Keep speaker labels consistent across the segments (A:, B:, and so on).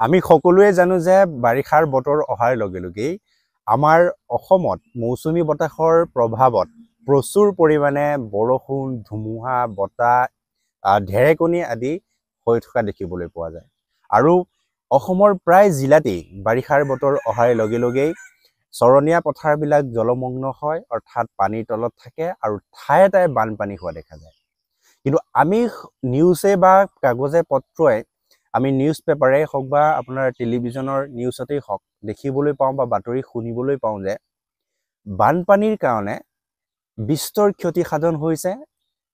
A: আমি সকলোৱে জানো যে বাৰিষাৰ বতৰ অহাৰ লগে লগেই আমাৰ অসমত মৌচুমী বতাহৰ প্ৰভাৱত প্ৰচুৰ পৰিমাণে বৰষুণ, ধুমুহা, বতাহ, ঢেৰেকণি আদি হৈ থকা দেখিবলৈ পোৱা যায়। আৰু অসমৰ প্ৰায় জিলাতেই বাৰিষাৰ বতৰ অহাৰ লগে লগেই চৰণীয়া পথাৰবিলাক জলমগ্ন হয়, অৰ্থাৎ পানীৰ তলত থাকে আৰু ঠায়ে ঠায়ে বানপানী হোৱা দেখা যায়। কিন্তু আমি নিউজে বা কাগজে পত্ৰই আমি নিউজ পেপাৰে হওক বা আপোনাৰ টেলিভিছনৰ নিউজতেই হওক দেখিবলৈ পাওঁ বা বাতৰি শুনিবলৈ পাওঁ যে বানপানীৰ কাৰণে বিস্তৰ ক্ষতিসাধন হৈছে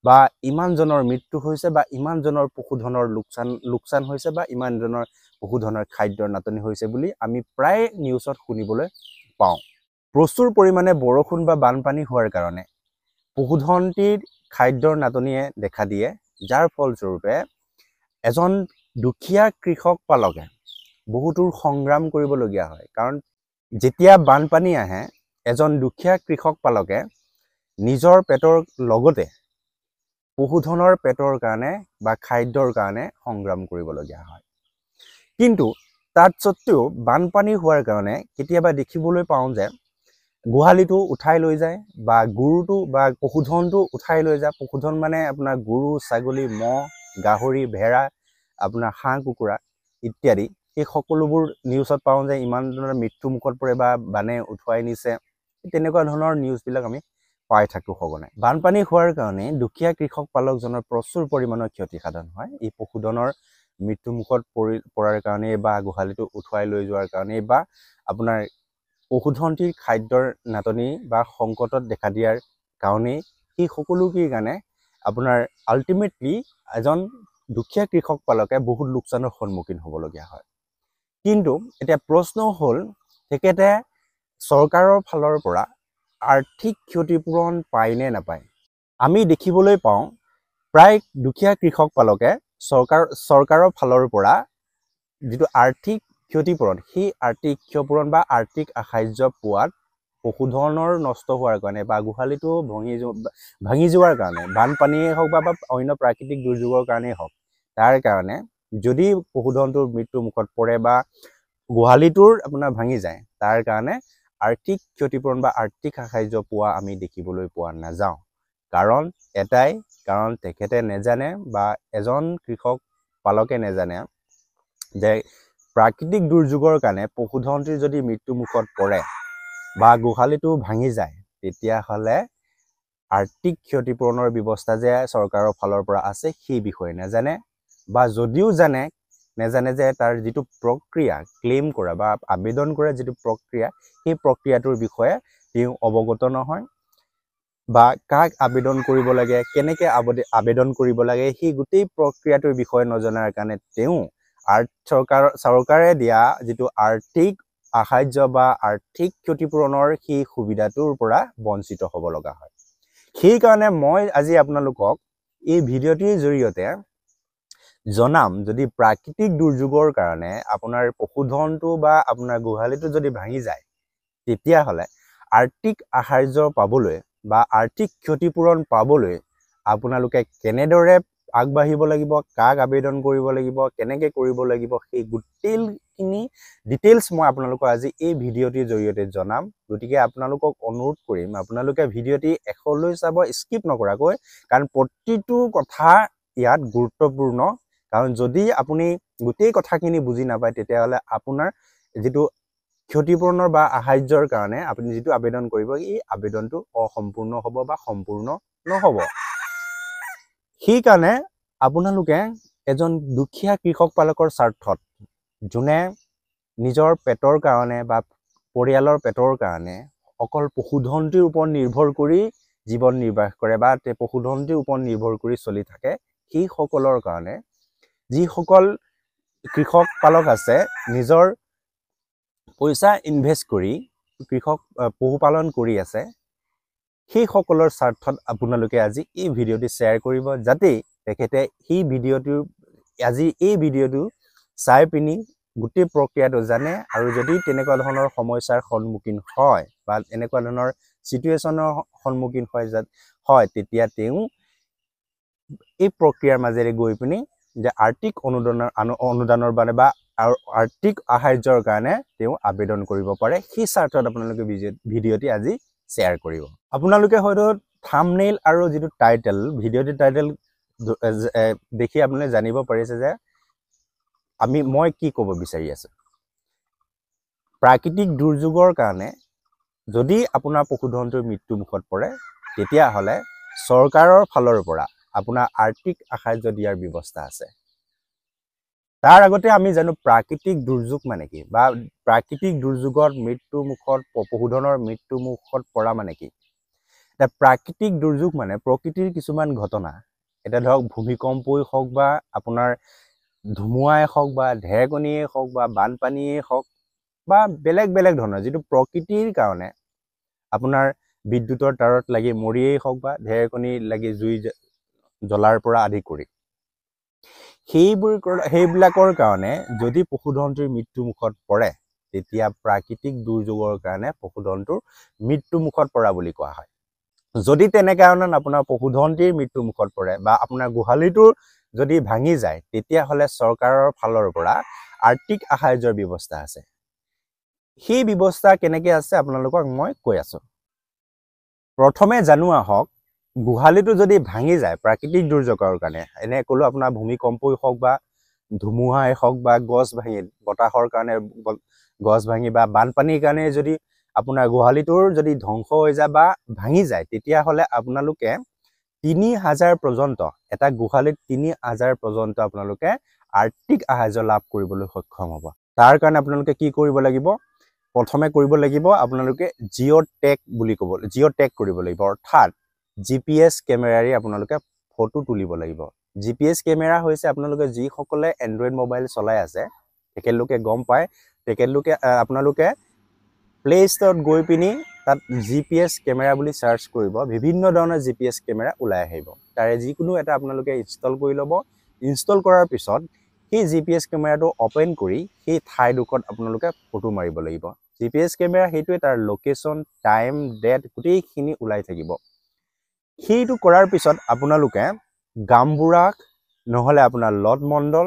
A: বা ইমানজনৰ মৃত্যু হৈছে বা ইমানজনৰ পশুধনৰ লোকচান হৈছে বা ইমানজনৰ পশুধনৰ খাদ্যৰ নাটনি হৈছে বুলি আমি প্ৰায় নিউজত শুনিবলৈ পাওঁ। প্ৰচুৰ পৰিমাণে বৰষুণ বা বানপানী হোৱাৰ কাৰণে পশুধনটিৰ খাদ্যৰ নাটনিয়ে দেখা দিয়ে, যাৰ ফলস্বৰূপে এজন দুখীয়া কৃষক পালকে বহুতো সংগ্ৰাম কৰিবলগীয়া হয়। কাৰণ যেতিয়া বানপানী আহে এজন দুখীয়া কৃষক পালকে নিজৰ পেটৰ লগতে পশুধনৰ পেটৰ কাৰণে বা খাদ্যৰ কাৰণে সংগ্ৰাম কৰিবলগীয়া হয়। কিন্তু তাত সত্ত্বেও বানপানী হোৱাৰ কাৰণে কেতিয়াবা দেখিবলৈ পাওঁ যে গোহালিটো উঠাই লৈ যায় বা গৰুটো বা পশুধনটো উঠাই লৈ যায়। পশুধন মানে আপোনাৰ গৰু, ছাগলী, মহ, গাহৰি, ভেড়া, আপোনাৰ হাঁহ, কুকুৰা ইত্যাদি। এই সকলোবোৰ নিউজত পাওঁ যে ইমান ধৰণৰ মৃত্যু মুখত পৰে বা বানে উঠুৱাই নিছে। তেনেকুৱা ধৰণৰ নিউজবিলাক আমি পাই থাকোঁ সঘনাই। বানপানী হোৱাৰ কাৰণে দুখীয়া কৃষক পালকজনৰ প্ৰচুৰ পৰিমাণৰ ক্ষতিসাধন হয়। এই পশুধনৰ মৃত্যুমুখত পৰাৰ কাৰণেই বা গোহালিটো উঠুৱাই লৈ যোৱাৰ কাৰণেই বা আপোনাৰ পশুধনটিৰ খাদ্যৰ নাটনি বা সংকটত দেখা দিয়াৰ কাৰণেই সেই সকলোখিনিৰ কাৰণে আপোনাৰ আল্টিমেটলি এজন দুখীয়া কৃষক পালকে বহুত লোকচানৰ সন্মুখীন হ'বলগীয়া হয়। কিন্তু এতিয়া প্ৰশ্ন হ'ল, তেখেতে চৰকাৰৰ ফালৰ পৰা আৰ্থিক ক্ষতিপূৰণ পায় নে নাপায়? আমি দেখিবলৈ পাওঁ প্ৰায় দুখীয়া কৃষক পালকে চৰকাৰৰ ফালৰ পৰা যিটো আৰ্থিক ক্ষতিপূৰণ, সেই আৰ্থিক ক্ষতিপূৰণ বা আৰ্থিক সাহায্য পোৱাত পশুধনৰ নষ্ট হোৱাৰ কাৰণে বা গোহালিটো ভাঙি যোৱাৰ কাৰণে, বানপানীয়ে হওক বা অন্য প্ৰাকৃতিক দুৰ্যোগৰ কাৰণেই হওক, তাৰ কাৰণে যদি পশুধনটোৰ মৃত্যু মুখত পৰে বা গোহালিটোৰ আপোনাৰ ভাঙি যায়, তাৰ কাৰণে আৰ্থিক ক্ষতিপূৰণ বা আৰ্থিক সাহায্য পোৱা আমি দেখিবলৈ পোৱা নাযাওঁ। কাৰণ এটাই, কাৰণ তেখেতে নেজানে বা এজন কৃষক পালকে নেজানে যে প্ৰাকৃতিক দুৰ্যোগৰ কাৰণে পশুধনটিৰ যদি মৃত্যুমুখত পৰে বা গোহালিটো ভাঙি যায়, তেতিয়াহ'লে আৰ্থিক ক্ষতিপূৰণৰ ব্যৱস্থা যে চৰকাৰৰ ফালৰ পৰা আছে সেই বিষয়ে নেজানে, বা যদিও নেজানে যে তাৰ যিটো প্ৰক্ৰিয়া ক্লেইম কৰা বা আবেদন কৰা যিটো প্ৰক্ৰিয়া, সেই প্ৰক্ৰিয়াটোৰ বিষয়ে তেওঁ অৱগত নহয় বা কাক আবেদন কৰিব লাগে, কেনেকৈ আবেদন কৰিব লাগে, সেই গোটেই প্ৰক্ৰিয়াটোৰ বিষয়ে নজনাৰ কাৰণে তেওঁ চৰকাৰে দিয়া যিটো আৰ্থিক সাহায্য বা আৰ্থিক ক্ষতিপূৰণৰ সেই সুবিধাটোৰ পৰা বঞ্চিত হ'ব লগা হয়। সেইকাৰণে মই আজি আপোনালোকক এই ভিডিঅ'টিৰ জৰিয়তে জনাম, যদি প্ৰাকৃতিক দুৰ্যোগৰ কাৰণে আপোনাৰ পশুধনটো বা আপোনাৰ গোহালিটো যদি ভাঙি যায়, তেতিয়াহ'লে আৰ্থিক সাহায্য পাবলৈ বা আৰ্থিক ক্ষতিপূৰণ পাবলৈ আপোনালোকে কেনেদৰে আগবাঢ়িব লাগিব, কাক আবেদন কৰিব লাগিব, কেনেকৈ কৰিব লাগিব, সেই গোটেইখিনি ডিটেইলছ মই আপোনালোকক আজি এই ভিডিঅ'টিৰ জৰিয়তে জনাম। গতিকে আপোনালোকক অনুৰোধ কৰিম, আপোনালোকে ভিডিঅ'টি শেষলৈ চাব, স্কিপ নকৰাকৈ, কাৰণ প্ৰতিটো কথা ইয়াত গুৰুত্বপূৰ্ণ। কাৰণ যদি আপুনি গোটেই কথাখিনি বুজি নাপায়, তেতিয়াহ'লে আপোনাৰ যিটো ক্ষতিপূৰণৰ বা সাহায্যৰ কাৰণে আপুনি যিটো আবেদন কৰিব, এই আবেদনটো অসম্পূৰ্ণ হ'ব বা সম্পূৰ্ণ নহ'ব। সেইকাৰণে আপোনালোকে এজন দুখীয়া কৃষক পালকৰ স্বাৰ্থত, যোনে নিজৰ পেটৰ কাৰণে বা পৰিয়ালৰ পেটৰ কাৰণে অকল পশুধনটিৰ ওপৰত নিৰ্ভৰ কৰি জীৱন নিৰ্বাহ কৰে বা পশুধনটিৰ ওপৰত নিৰ্ভৰ কৰি চলি থাকে, সেইসকলৰ কাৰণে যিসকল কৃষক পালক আছে, নিজৰ পইচা ইনভেষ্ট কৰি পশুপালন কৰি আছে, সেইসকলৰ স্বাৰ্থত আপোনালোকে আজি এই ভিডিঅ'টি শ্বেয়াৰ কৰিব, যাতে তেখেতে এই ভিডিঅ'টো চাই পিনি গোটেই প্ৰক্ৰিয়াটো জানে, আৰু যদি তেনেকুৱা ধৰণৰ সমস্যাৰ সন্মুখীন হয় বা এনেকুৱা ধৰণৰ চিটুৱেশ্যনৰ সন্মুখীন হয়, তেতিয়া তেওঁ এই প্ৰক্ৰিয়াৰ মাজেৰে গৈ পিনি যে আৰ্থিক অনুদানৰ বাবে বা আৰ্থিক সাহায্যৰ কাৰণে তেওঁ আবেদন কৰিব পাৰে। সেই স্বাৰ্থত আপোনালোকে ভিডিঅ'টি আজি শ্বেয়াৰ কৰিব। আপোনালোকে হয়তো থাম্বনেইল আৰু যিটো টাইটেল, ভিডিঅ'টিৰ টাইটেল দেখি আপোনালোকে জানিব পাৰিছে যে মই কি ক'ব বিচাৰি আছো। প্ৰাকৃতিক দুৰ্যোগৰ কাৰণে যদি আপোনাৰ পশুধনটোৰ মৃত্যু মুখত পৰে, তেতিয়াহ'লে চৰকাৰৰ ফালৰ পৰা আপোনাৰ আৰ্থিক সাহায্য দিয়াৰ ব্যৱস্থা আছে। তাৰ আগতে আমি জানো প্ৰাকৃতিক দুৰ্যোগ মানে কি, বা প্ৰাকৃতিক দুৰ্যোগত পশুধনৰ মৃত্যু মুখত পৰা মানে কি। এতিয়া প্ৰাকৃতিক দুৰ্যোগ মানে প্ৰকৃতিৰ কিছুমান ঘটনা। এতিয়া ধৰক ভূমিকম্পই হওক বা আপোনাৰ ধুমুহাই হওক বা ঢেৰেকনিয়ে হওক বা বানপানীয়ে হওক বা বেলেগ বেলেগ ধৰণৰ যিটো প্ৰকৃতিৰ কাৰণে আপোনাৰ বিদ্যুতৰ তাৰত লাগি মৰিয়েই হওক বা ঢেৰেকনি লাগি জুই জ্বলাৰ পৰা আদি কৰি সেইবিলাকৰ কাৰণে যদি পশুধনটোৰ মৃত্যু মুখত পৰে, তেতিয়া প্ৰাকৃতিক দুৰ্যোগৰ কাৰণে পশুধনটোৰ মৃত্যু মুখত পৰা বুলি কোৱা হয়। যদি তেনে কাৰণত আপোনাৰ পশুধনটিৰ মৃত্যু মুখত পৰে বা আপোনাৰ গোহালিটোৰ যদি ভাঙি যায়, তেতিয়াহ'লে চৰকাৰৰ ফালৰ পৰা আৰ্থিক সাহায্যৰ ব্যৱস্থা আছে। সেই ব্যৱস্থা কেনেকৈ আছে আপোনালোকক মই কৈ আছো। প্ৰথমে জানো আহক, গোহালিটো যদি ভাঙি যায় প্ৰাকৃতিক দুৰ্যোগৰ কাৰণে, এনে ক'লো আপোনাৰ ভূমিকম্পই হওক বা ধুমুহাই হওক বা গছ ভাঙি, বতাহৰ কাৰণে গছ ভাঙি বা বানপানীৰ কাৰণে যদি আপোনাৰ গোহালিটোৰ যদি ধ্বংস হৈ যায় বা ভাঙি যায়, তেতিয়াহ'লে আপোনালোকে ৩,০০০ পৰ্যন্ত, এটা গোহালিত ৩,০০০ পৰ্যন্ত আপোনালোকে আৰ্থিক সাহায্য লাভ কৰিবলৈ সক্ষম হ'ব। তাৰ কাৰণে আপোনালোকে কি কৰিব লাগিব? প্ৰথমে কৰিব লাগিব আপোনালোকে জিঅ' টেগ কৰিব লাগিব, অৰ্থাৎ GPS কেমেৰাৰে আপোনালোকে ফটো তুলিব লাগিব। GPS কেমেৰা হৈছে আপোনালোকে যিসকলে এণ্ড্ৰইড মোবাইল চলাই আছে তেখেতলোকে গম পায়। আপোনালোকে প্লে ষ্টৰত গৈ পিনি তাত GPS কেমেৰা বুলি চাৰ্চ কৰিব, বিভিন্ন ধৰণৰ GPS কেমেৰা ওলাই আহিব। তাৰে যিকোনো এটা আপোনালোকে ইনষ্টল কৰি ল'ব। ইনষ্টল কৰাৰ পিছত সেই GPS কেমেৰাটো অপেন কৰি সেই ঠাইডোখৰত আপোনালোকে ফটো মাৰিব লাগিব। GPS কেমেৰা সেইটোৱে তাৰ লোকেশ্যন, টাইম, ডেট গোটেইখিনি ওলাই থাকিব। সেইটো কৰাৰ পিছত আপোনালোকে গামবুঢ়াক, নহ'লে আপোনাৰ লড মণ্ডল,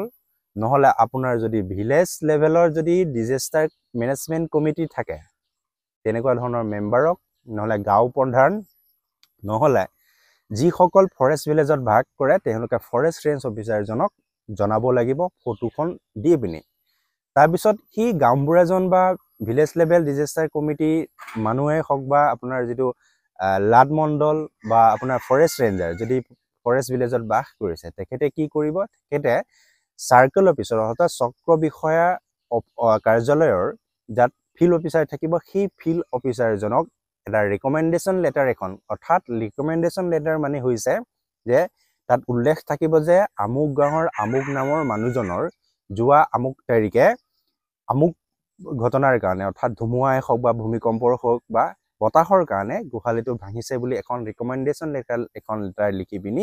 A: নহ'লে আপোনাৰ যদি ভিলেজ লেভেলৰ যদি ডিজাষ্টাৰ মেনেজমেণ্ট কমিটি থাকে, তেনেকুৱা ধৰণৰ মেম্বাৰক, নহ'লে গাঁও প্ৰধান, নহ'লে যিসকল ফৰেষ্ট ভিলেজত ভাগ কৰে তেওঁলোকে ফৰেষ্ট ৰেঞ্জ অফিচাৰজনক জনাব লাগিব ফটোখন দি পিনি। তাৰপিছত সেই গাঁওবুঢ়াজন বা ভিলেজ লেভেল ডিজাষ্টাৰ কমিটি মানুহে হওক বা আপোনাৰ যিটো লাড মণ্ডল বা আপোনাৰ ফৰেষ্ট ৰেঞ্জাৰ যদি ফৰেষ্ট ভিলেজত বাস কৰিছে, তেখেতে কি কৰিব? তেখেতে চাৰ্কেল অফিচাৰ অৰ্থাৎ চক্ৰ বিষয়া কাৰ্যালয়ৰ যাত ফিল্ড অফিচাৰ থাকিব, সেই ফিল্ড অফিচাৰজনক এটা ৰিকমেণ্ডেশ্যন লেটাৰ এখন, অৰ্থাৎ ৰিকমেণ্ডেশ্যন লেটাৰ মানে হৈছে যে তাত উল্লেখ থাকিব যে আমুক গাঁৱৰ আমুক নামৰ মানুহজনৰ যোৱা আমুক তাৰিখে আমুক ঘটনাৰ কাৰণে, অৰ্থাৎ ধুমুহাই হওক বা ভূমিকম্পৰ হওক বা বতাহৰ কাৰণে গোহালিটো ভাঙিছে বুলি এখন ৰিকমেণ্ডেশ্যন লেটাৰ লিখি পিনি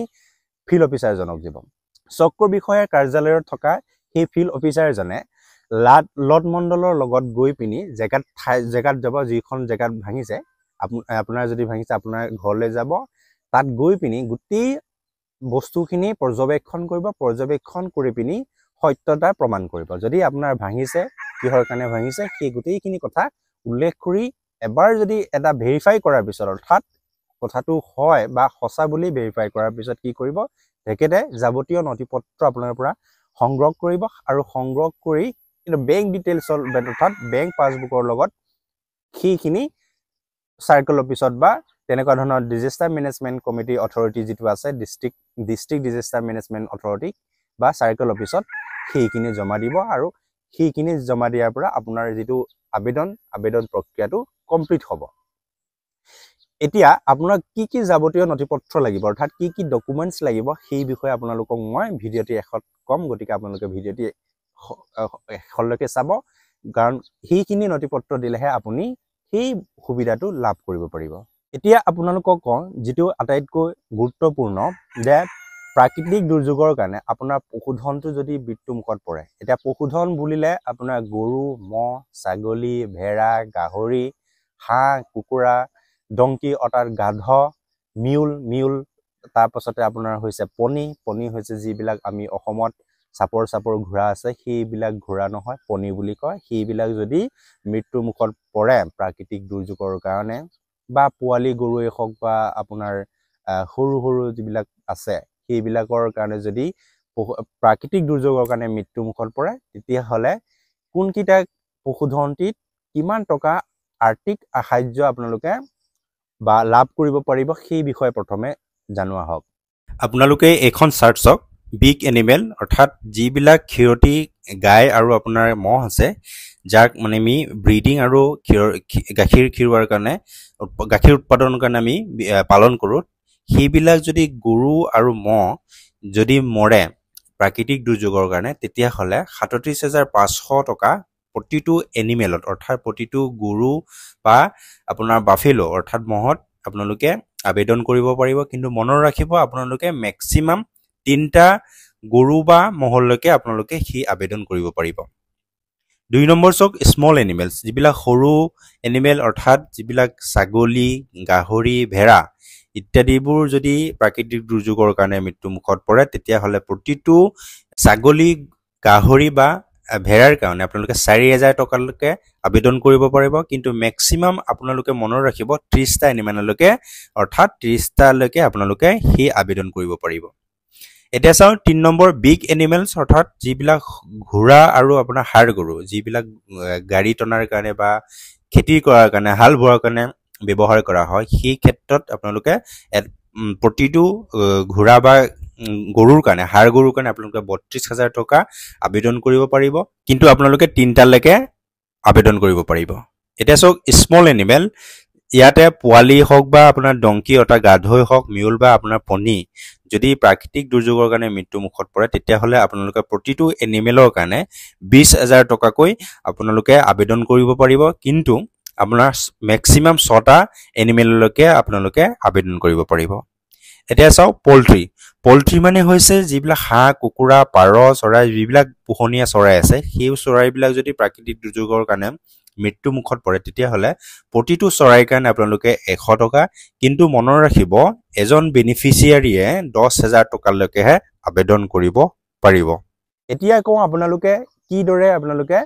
A: ফিল্ড অফিচাৰজনক দিব। চক্ৰ বিষয়াৰ কাৰ্যালয়ত থকা সেই ফিল্ড অফিচাৰজনে লড মণ্ডলৰ লগত গৈ পিনি জেগাত যাব, যিখন জেগাত ভাঙিছে, আপোনাৰ যদি ভাঙিছে আপোনাৰ ঘৰলৈ যাব। তাত গৈ পিনি গোটেই বস্তুখিনি পৰ্যবেক্ষণ কৰিব। পৰ্যবেক্ষণ কৰি পিনি সত্যতা প্ৰমাণ কৰিব। যদি আপোনাৰ ভাঙিছে, কিহৰ কাৰণে ভাঙিছে, সেই গোটেইখিনি কথা উল্লেখ কৰি এবাৰ যদি এটা ভেৰিফাই কৰাৰ পিছত, অৰ্থাৎ কথাটো হয় বা সঁচা বুলি ভেৰিফাই কৰাৰ পিছত কি কৰিব? তেখেতে যাৱতীয় নথিপত্ৰ আপোনাৰ পৰা সংগ্ৰহ কৰিব আৰু সংগ্ৰহ কৰি কিন্তু বেংক ডিটেইলছৰ অৰ্থাৎ বেংক পাছবুকৰ লগত সেইখিনি চাৰ্কেল অফিচত বা তেনেকুৱা ধৰণৰ ডিজাষ্টাৰ মেনেজমেণ্ট কমিটি অথৰিটি যিটো আছে, ডিষ্ট্ৰিক্ট ডিজাষ্টাৰ মেনেজমেণ্ট অথৰিটি বা চাৰ্কেল অফিচত সেইখিনি জমা দিব। আৰু সেইখিনি জমা দিয়াৰ পৰা আপোনাৰ যিটো আবেদন প্ৰক্ৰিয়াটো কমপ্লিট হ'ব। এতিয়া আপোনাক কি কি যাৱতীয় নথিপত্ৰ লাগিব, অৰ্থাৎ কি কি ডকুমেণ্টছ লাগিব, সেই বিষয়ে আপোনালোকক মই ভিডিঅ'টি শেষত ক'ম। গতিকে আপোনালোকে ভিডিঅ'টি শেষলৈকে চাব, কাৰণ সেইখিনি নথিপত্ৰ দিলেহে আপুনি সেই সুবিধাটো লাভ কৰিব পাৰিব। এতিয়া আপোনালোকক কওঁ যিটো আটাইতকৈ গুৰুত্বপূৰ্ণ, যে প্ৰাকৃতিক দুৰ্যোগৰ কাৰণে আপোনাৰ পশুধনটো যদি মৃত্যুমুখত পৰে, এতিয়া পশুধন বুলিলে আপোনাৰ গৰু, ম'হ, ছাগলী, ভেড়া, গাহৰি, হাঁহ, কুকুৰা, ডংকি অৰ্থাৎ গাধ, মিউল, তাৰপাছতে আপোনাৰ হৈছে পণী হৈছে যিবিলাক আমি অসমত চাপৰ ঘোঁৰা আছে সেইবিলাক ঘোঁৰা নহয় পণী বুলি কয় সেইবিলাক যদি মৃত্যু মুখত পৰে প্ৰাকৃতিক দুৰ্যোগৰ কাৰণে বা পোৱালি গৰুৱে হওক বা আপোনাৰ সৰু যিবিলাক আছে সেইবিলাকৰ কাৰণে যদি প্ৰাকৃতিক দুৰ্যোগৰ কাৰণে মৃত্যু মুখত পৰে তেতিয়াহ'লে কোনকেইটা পশুধনটিত কিমান টকা আৰ্থিক সাহায্য আপোনালোকে বা লাভ কৰিব পাৰিব সেই বিষয়ে প্ৰথমে জানোৱা হওক আপোনালোকে এখন চাৰ্ট চাওক বিগ এনিমেল অৰ্থাৎ যিবিলাক ক্ষীৰতী গাই আৰু আপোনাৰ মহ আছে যাক মানে আমি ব্ৰিডিং আৰু গাখীৰ খিৰোৱাৰ কাৰণে গাখীৰ উৎপাদনৰ কাৰণে আমি পালন কৰোঁ সেইবিলাক যদি গৰু আৰু মহ যদি মৰে প্ৰাকৃতিক দুৰ্যোগৰ কাৰণে তেতিয়াহ'লে ৩৭,৫০০ টকা প্ৰতিটো এনিমেলত অৰ্থাৎ প্ৰতিটো গৰু বা আপোনাৰ বাফেলো অৰ্থাৎ মহত আপোনালোকে আবেদন কৰিব পাৰিব কিন্তু মনত ৰাখিব আপোনালোকে মেক্সিমাম 3টা গৰু বা মহলৈকে আপোনালোকে সেই আবেদন কৰিব পাৰিব 2 নম্বৰ চক স্মল এনিমেলছ যিবিলাক সৰু এনিমেল অৰ্থাৎ যিবিলাক ছাগলী গাহৰি ভেড়া ইত্যাদিবোৰ যদি প্ৰাকৃতিক দুৰ্যোগৰ কাৰণে মৃত্যু মুখত পৰে তেতিয়াহ'লে প্ৰতিটো ছাগলী গাহৰি বা ভেড়াৰ কাৰণে আপোনালোকে 4,000 টকালৈকে আবেদন কৰিব পাৰিব কিন্তু মেক্সিমাম আপোনালোকে মনত ৰাখিব 30টা এনিমেললৈকে অৰ্থাৎ 30টালৈকে আপোনালোকে সেই আবেদন কৰিব পাৰিব এতিয়া চাওঁ 3 নম্বৰ বিগ এনিমেলছ অৰ্থাৎ যিবিলাক ঘোঁৰা আৰু আপোনাৰ ষাঁড় গৰু যিবিলাক গাড়ী টনাৰ কাৰণে বা খেতি কৰাৰ কাৰণে হাল বোৱাৰ কাৰণে ব্যৱহাৰ কৰা হয় সেই ক্ষেত্ৰত আপোনালোকে প্ৰতিটো ঘোঁৰা বা গৰুৰ কাৰণে ষাঁড় গৰুৰ কাৰণে আপোনালোকে ৩২,০০০ টকা আবেদন কৰিব পাৰিব কিন্তু আপোনালোকে 3টালৈকে আবেদন কৰিব পাৰিব এতিয়া চাওক স্মল এনিমেল ইয়াতে পোৱালি হওক বা আপোনাৰ ডংকি অৰ্থাৎ গাধৈ হওক মিউল বা আপোনাৰ পণী যদি প্ৰাকৃতিক দুৰ্যোগৰ কাৰণে মৃত্যু মুখত পৰে তেতিয়াহ'লে আপোনালোকে প্ৰতিটো এনিমেলৰ কাৰণে 20,000 টকাকৈ আপোনালোকে আবেদন কৰিব পাৰিব কিন্তু আপোনাৰ মেক্সিমাম 6টা এনিমেললৈকে আপোনালোকে আবেদন কৰিব পাৰিব এতিয়া চাওক পল্ট্ৰি মানে হৈছে যিবিলাক হাঁহ কুকুৰা পাৰ চৰাই যিবিলাক পোহনীয়া চৰাই আছে সেই চৰাইবিলাক যদি প্ৰাকৃতিক দুৰ্যোগৰ কাৰণে মৃত্যু মুখত পৰে তেতিয়াহ'লে প্ৰতিটো চৰাইৰ কাৰণে আপোনালোকে 100 টকা কিন্তু মনত ৰাখিব এজন বেনিফিচিয়াৰীয়ে 10,000 টকালৈকেহে আবেদন কৰিব পাৰিব এতিয়া কওঁ আপোনালোকে কিদৰে আপোনালোকে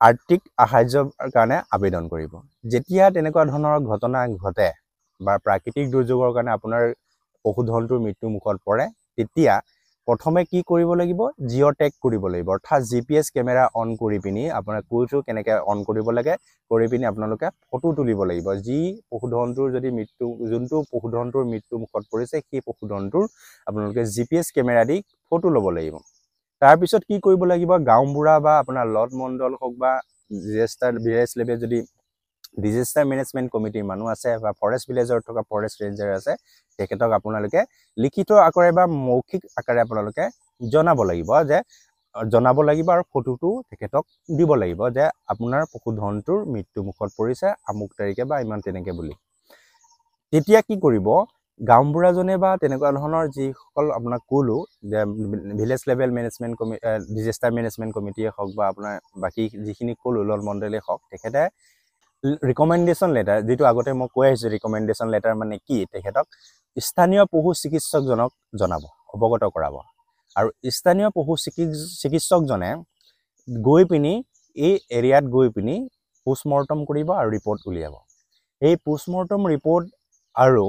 A: আৰ্থিক সাহায্যৰ কাৰণে আবেদন কৰিব যেতিয়া তেনেকুৱা ধৰণৰ ঘটনা ঘটে বা প্ৰাকৃতিক দুৰ্যোগৰ কাৰণে আপোনাৰ পশুধনটোৰ মৃত্যু মুখত পৰে তেতিয়া প্ৰথমে কি কৰিব লাগিব জিঅ' টেগ কৰিব লাগিব অৰ্থাৎ GPS কেমেৰা অন কৰি পিনি আপোনাৰ কোটো কেনেকৈ অন কৰিব লাগে কৰি পিনি আপোনালোকে ফটো তুলিব লাগিব যি পশুধনটোৰ যদি যোনটো পশুধনটোৰ মৃত্যু মুখত পৰিছে সেই পশুধনটোৰ আপোনালোকে GPS কেমেৰা দি ফটো ল'ব লাগিব তাৰপিছত কি কৰিব লাগিব গাঁওবুঢ়া বা আপোনাৰ লট মণ্ডল হওক বা ভিলেজ লেভেল যদি ডিজাষ্টাৰ মেনেজমেণ্ট কমিটিৰ মানুহ আছে বা ফৰেষ্ট ভিলেজৰ থকা ফৰেষ্ট ৰেঞ্জাৰ আছে তেখেতক আপোনালোকে লিখিত আকাৰে বা মৌখিক আকাৰে আপোনালোকে জনাব লাগিব আৰু ফটোটো তেখেতক দিব লাগিব যে আপোনাৰ পশুধনটোৰ মৃত্যু মুখত পৰিছে আমুক তাৰিখে বা ইমান তেনেকে বুলি তেতিয়া কি কৰিব গাঁওবুঢ়াজনে বা তেনেকুৱা ধৰণৰ যিসকল আপোনাক ক'লো যে village level management disaster management কমিটিয়ে হওক বা আপোনাৰ বাকী যিখিনি ক'লো লট মণ্ডলে হওক তেখেতে ৰিকমেণ্ডেশ্যন লেটাৰ যিটো আগতে মই কৈ আহিছোঁ ৰিকমেণ্ডেশ্যন লেটাৰ মানে কি তেখেতক স্থানীয় পশু চিকিৎসকজনক জনাব অৱগত কৰাব আৰু স্থানীয় পশু চিকিৎসকজনে গৈ পিনি এই এৰিয়াত গৈ পিনি পোষ্টমৰ্টম কৰিব আৰু ৰিপৰ্ট উলিয়াব এই পোষ্টমৰ্টম ৰিপৰ্ট আৰু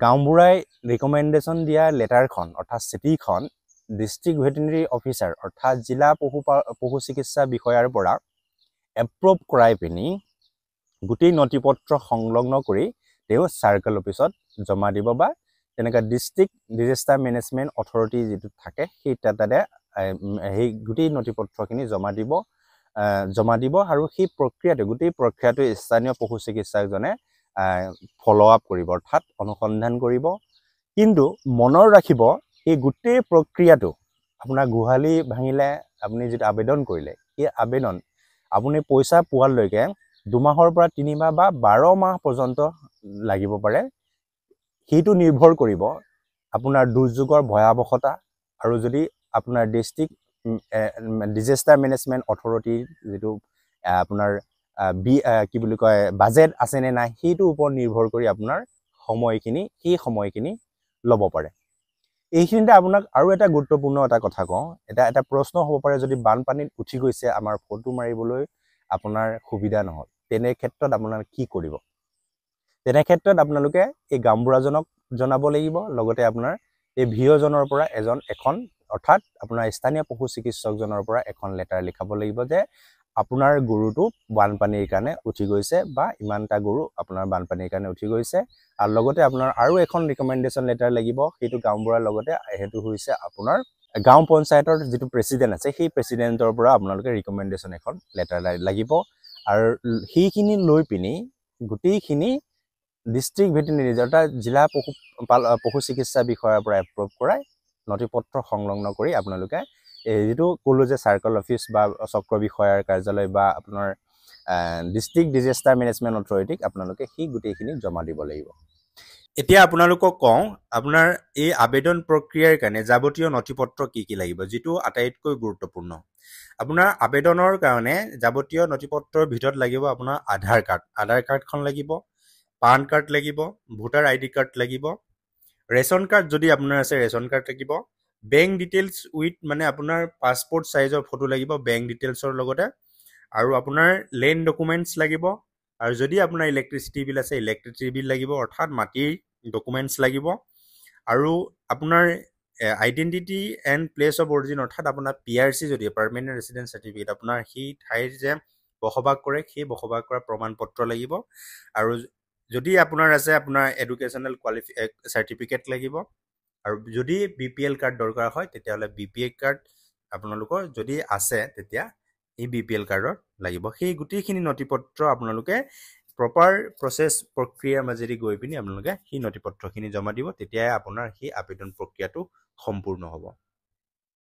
A: গাঁওবুঢ়াই ৰিকমেণ্ডেশ্যন দিয়া লেটাৰখন অৰ্থাৎ চিঠিখন ডিষ্ট্ৰিক্ট ভেটেৰিনেৰী অফিচাৰ অৰ্থাৎ জিলা পশু চিকিৎসা বিষয়াৰ পৰা এপ্ৰুভ কৰাই পিনি গোটেই নথিপত্ৰ সংলগ্ন কৰি তেওঁ চাৰ্কেল অফিচত জমা দিব বা তেনেকৈ ডিষ্ট্ৰিক্ট ডিজাষ্টাৰ মেনেজমেণ্ট অথৰিটি যিটো থাকে সেই তাতে সেই গোটেই নথিপত্ৰখিনি জমা দিব আৰু সেই গোটেই প্ৰক্ৰিয়াটো স্থানীয় পশু চিকিৎসকজনে ফ'ল' আপ কৰিব অৰ্থাৎ অনুসন্ধান কৰিব কিন্তু মনত ৰাখিব এই গোটেই প্ৰক্ৰিয়াটো আপোনাৰ গোহালি ভাঙিলে আপুনি যিটো আবেদন কৰিলে সেই আবেদন আপুনি পইচা পোৱালৈকে 2 মাহৰ পৰা 3 মাহ বা 12 মাহ পৰ্যন্ত লাগিব পাৰে সেইটো নিৰ্ভৰ কৰিব আপোনাৰ দুৰ্যোগৰ ভয়াৱহতা আৰু যদি আপোনাৰ ডিষ্ট্ৰিক্ট ডিজাষ্টাৰ মেনেজমেণ্ট অথৰিটি যিটো আপোনাৰ কি বুলি কয় বাজেট আছে নে নাই সেইটোৰ ওপৰত নিৰ্ভৰ কৰি আপোনাৰ সেই সময়খিনি ল'ব পাৰে এইখিনিতে আপোনাক আৰু এটা গুৰুত্বপূৰ্ণ এটা কথা কওঁ, এটা প্ৰশ্ন হ'ব পাৰে, যদি বানপানীত উঠি গৈছে আমাৰ ফটো মাৰিবলৈ আপোনাৰ সুবিধা নহ'ল, তেনে ক্ষেত্ৰত আপোনাৰ কি কৰিব? তেনে ক্ষেত্ৰত আপোনালোকে এই গাঁওবুঢ়াজনক জনাব লাগিব, লগতে আপোনাৰ এই ভিঅ'জনৰ পৰা এখন অৰ্থাৎ আপোনাৰ স্থানীয় পশু চিকিৎসকজনৰ পৰা এখন লেটাৰ লিখাব লাগিব যে আপোনাৰ গৰুটো বানপানীৰ কাৰণে উঠি গৈছে বা ইমানটা গৰু আপোনাৰ বানপানীৰ কাৰণে উঠি গৈছে। আৰু লগতে আপোনাৰ আৰু এখন ৰিকমেণ্ডেশ্যন লেটাৰ লাগিব, সেইটো গাঁওবুঢ়াৰ লগতে সেইটো হৈছে আপোনাৰ গাঁও পঞ্চায়তৰ যিটো প্ৰেচিডেণ্ট আছে সেই প্ৰেচিডেণ্টৰ পৰা আপোনালোকে ৰিকমেণ্ডেশ্যন এখন লেটাৰ লাগিব। আৰু সেইখিনি লৈ পিনি গোটেইখিনি ডিষ্ট্ৰিক্ট ভেটেৰিনেৰী অৰ্থাৎ জিলা পশু চিকিৎসা বিষয়াৰ পৰা এপ্ৰুভ কৰাই নথিপত্ৰ সংলগ্ন কৰি আপোনালোকে যিটো ক'লো যে চাৰ্কল অফিচ বা চক্ৰ বিষয়াৰ কাৰ্যালয় বা আপোনাৰ ডিষ্ট্ৰিক্ট ডিজাষ্টাৰ মেনেজমেণ্ট অথৰিটিক আপোনালোকে সেই গোটেইখিনি জমা দিব লাগিব। এতিয়া আপোনালোকক কওঁ, আপোনাৰ এই আবেদন প্ৰক্ৰিয়াৰ কাৰণে যাৱতীয় নথিপত্ৰ কি কি লাগিব, যিটো আটাইতকৈ গুৰুত্বপূৰ্ণ। আপোনাৰ আবেদনৰ কাৰণে যাৱতীয় নথিপত্ৰৰ ভিতৰত লাগিব আপোনাৰ আধাৰ কাৰ্ডখন লাগিব, পান কাৰ্ড লাগিব, ভোটাৰ ID কাৰ্ড লাগিব, ৰেচন কাৰ্ড যদি আপোনাৰ আছে ৰেচন কাৰ্ড লাগিব, বেংক ডিটেইলছ উইথ মানে আপোনাৰ পাছপৰ্ট সাইজৰ ফটো লাগিব বেংক ডিটেইলছৰ লগতে, আৰু আপোনাৰ লেণ্ড ডকুমেণ্টছ লাগিব, আৰু যদি আপোনাৰ ইলেক্ট্ৰিচিটি বিল আছে ইলেক্ট্ৰিচিটি বিল লাগিব, অৰ্থাৎ মাটিৰ ডকুমেণ্টছ লাগিব, আৰু আপোনাৰ identity and place of origin অৰ্থাৎ আপোনাৰ PRC যদি পাৰ্মানেণ্ট ৰেচিডেন্স চাৰ্টিফিকেট আপোনাৰ সেই ঠাইৰ যে বসবাস কৰে সেই বসবাস কৰা প্ৰমাণ পত্ৰ লাগিব, আৰু যদি আপোনাৰ আছে আপোনাৰ এডুকেশ্যনেল চাৰ্টিফিকেট লাগিব, আৰু যদি BPL কাৰ্ড দৰকাৰ হয় তেতিয়াহ'লে BPL কাৰ্ড আপোনালোকৰ যদি আছে তেতিয়া এই BPL কাৰ্ডৰ লাগিব। সেই গোটেইখিনি নথিপত্ৰ আপোনালোকে প্ৰপাৰ প্ৰক্ৰিয়াৰ মাজেদি গৈ পিনি আপোনালোকে সেই নথিপত্ৰখিনি জমা দিব, তেতিয়াই আপোনাৰ সেই আবেদন প্ৰক্ৰিয়াটো সম্পূৰ্ণ হ'ব।